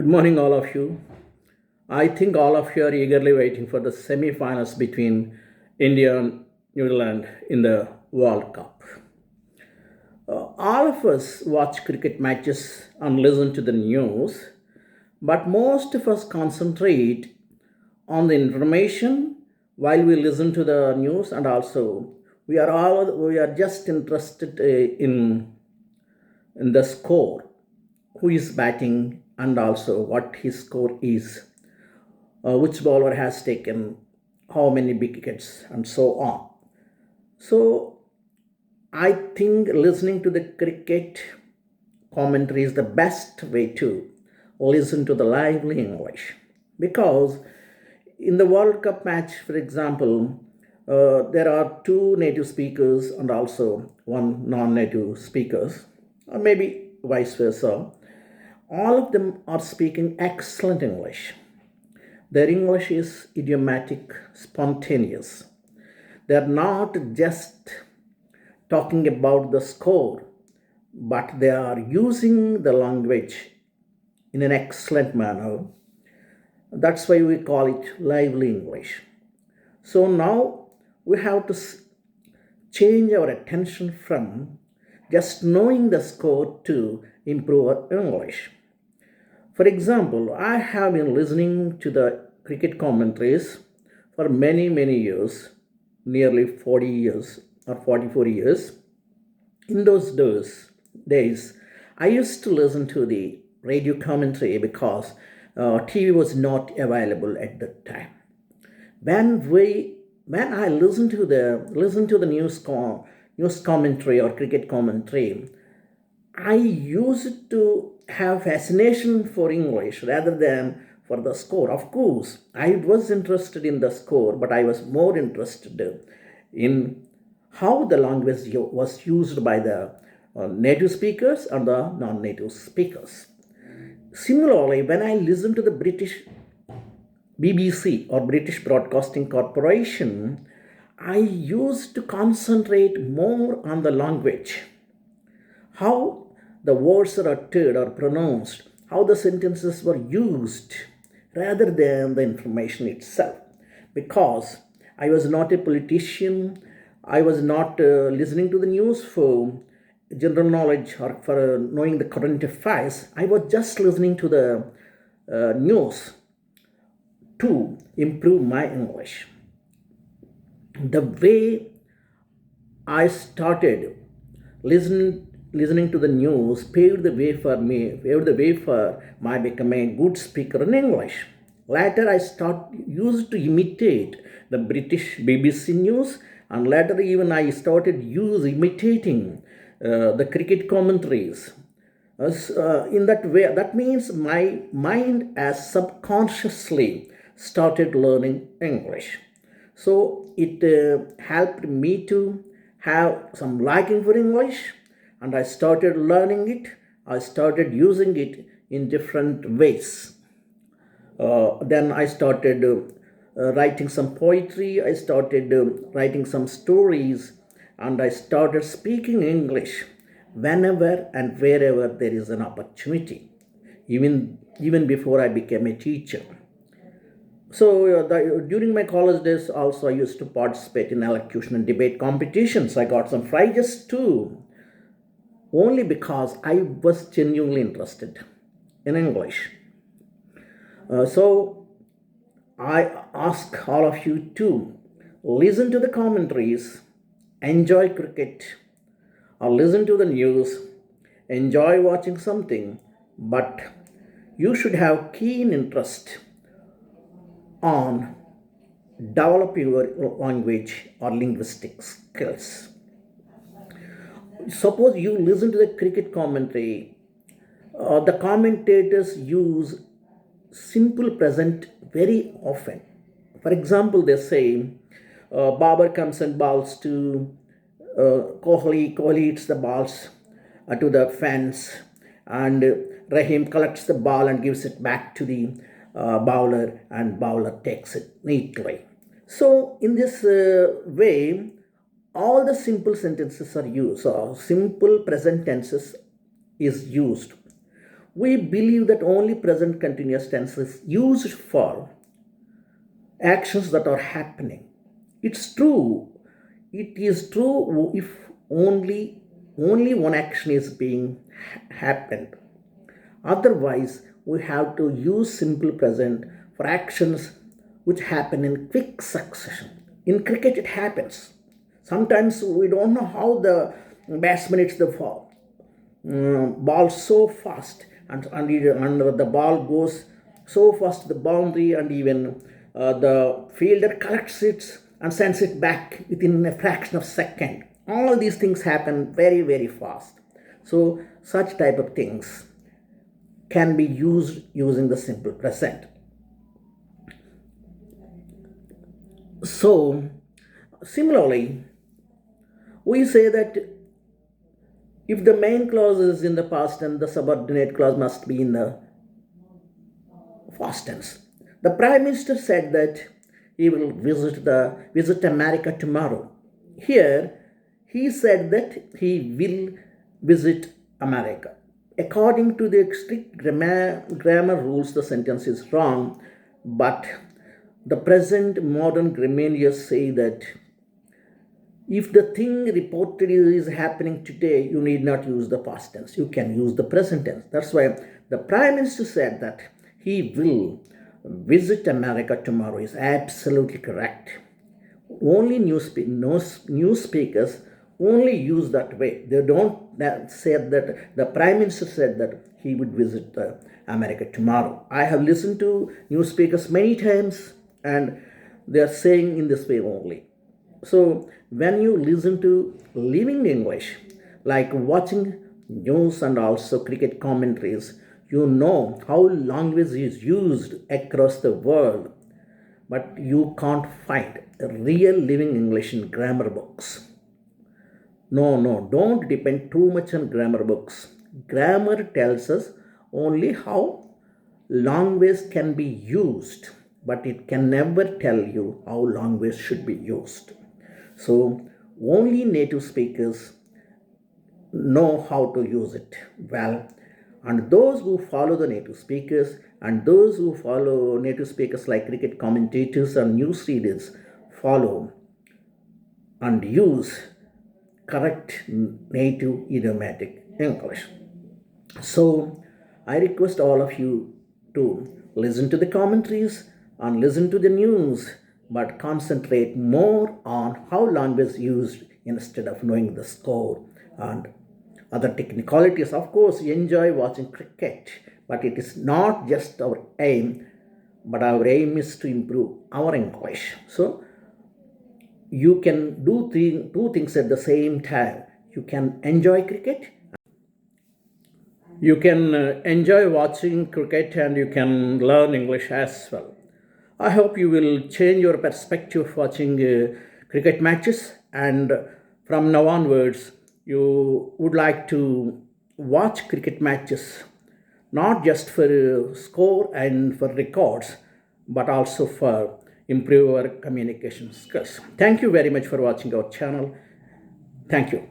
Good morning, all of you. I think all of you are eagerly waiting for the semi-finals between India and New Zealand in the World Cup. All of us watch cricket matches and listen to the news, but most of us concentrate on the information while we listen to the news, and also we are just interested in the score, who is batting, and also what his score is, which bowler has taken how many wickets, and so on. So I think listening to the cricket commentary is the best way to listen to the lively English, because in the World Cup match, for example, there are two native speakers and also one non-native speakers, or maybe vice versa. All of them are speaking excellent English. Their English is idiomatic, spontaneous. They're not just talking about the score, but they are using the language in an excellent manner. That's why we call it lively English. So now we have to change our attention from just knowing the score to improve our English. For example, I have been listening to the cricket commentaries for many, many years, nearly 40 years or 44 years. In those days, I used to listen to the radio commentary because TV was not available at that time. When I listen to the news commentary or cricket commentary, I used to have fascination for English rather than for the score. Of course, I was interested in the score, but I was more interested in how the language was used by the native speakers and the non-native speakers. Similarly, when I listen to the British BBC or British Broadcasting Corporation, I used to concentrate more on the language, how the words are uttered or pronounced, how the sentences were used, rather than the information itself. Because I was not a politician, I was not listening to the news for general knowledge or for knowing the current affairs. I was just listening to the news to improve my English. The way I started listening to the news paved the way for my becoming a good speaker in English. Later, I used to imitate the British BBC news, and later even I started imitating the cricket commentaries. In that way, that means my mind has subconsciously started learning English. So it helped me to have some liking for English, and I started learning it. I started using it in different ways. Then I started writing some poetry, I started writing some stories, and I started speaking English whenever and wherever there is an opportunity, even before I became a teacher. So during my college days, also I used to participate in elocution and debate competitions. I got some prizes too, only because I was genuinely interested in English. So I ask all of you to listen to the commentaries, enjoy cricket, or listen to the news, enjoy watching something, but you should have keen interest on developing your language or linguistic skills. Suppose you listen to the cricket commentary, the commentators use simple present very often. For example, they say, Babar comes and bowls to Kohli hits the balls to the fence, and Rahim collects the ball and gives it back to the bowler, and bowler takes it neatly. So, in this way, all the simple sentences are used, or simple present tenses is used. We believe that only present continuous tense is used for actions that are happening. It's true. It is true if only one action is being happened. Otherwise, we have to use simple present for actions which happen in quick succession. In cricket, it happens. Sometimes we don't know how the batsman hits the ball so fast, and the ball goes so fast to the boundary, and even the fielder collects it and sends it back within a fraction of a second. All these things happen very, very fast. So such type of things can be used using the simple present. So similarly, we say that if the main clause is in the past, then the subordinate clause must be in the past tense. The Prime Minister said that he will visit America tomorrow. Here, he said that he will visit America. According to the strict grammar rules, the sentence is wrong, but the present modern grammarians say that if the thing reported is happening today, you need not use the past tense. You can use the present tense. That's why the Prime Minister said that he will visit America tomorrow is absolutely correct. Only news speakers only use that way. They don't say that the Prime Minister said that he would visit America tomorrow. I have listened to news speakers many times, and they are saying in this way only. So when you listen to living English, like watching news and also cricket commentaries, you know how language is used across the world, but you can't find real living English in grammar books. No, don't depend too much on grammar books. Grammar tells us only how language can be used, but it can never tell you how language should be used. So only native speakers know how to use it well, and those who follow the native speakers and those who follow native speakers like cricket commentators and news readers follow and use correct native idiomatic English. So I request all of you to listen to the commentaries and listen to the news, but concentrate more on how language is used instead of knowing the score and other technicalities. Of course, enjoy watching cricket, but it is not just our aim, but our aim is to improve our English. So you can do two things at the same time. You can enjoy cricket. You can enjoy watching cricket, and you can learn English as well. I hope you will change your perspective of watching cricket matches, and from now onwards, you would like to watch cricket matches not just for score and for records, but also for improve our communication skills. Thank you very much for watching our channel. Thank you.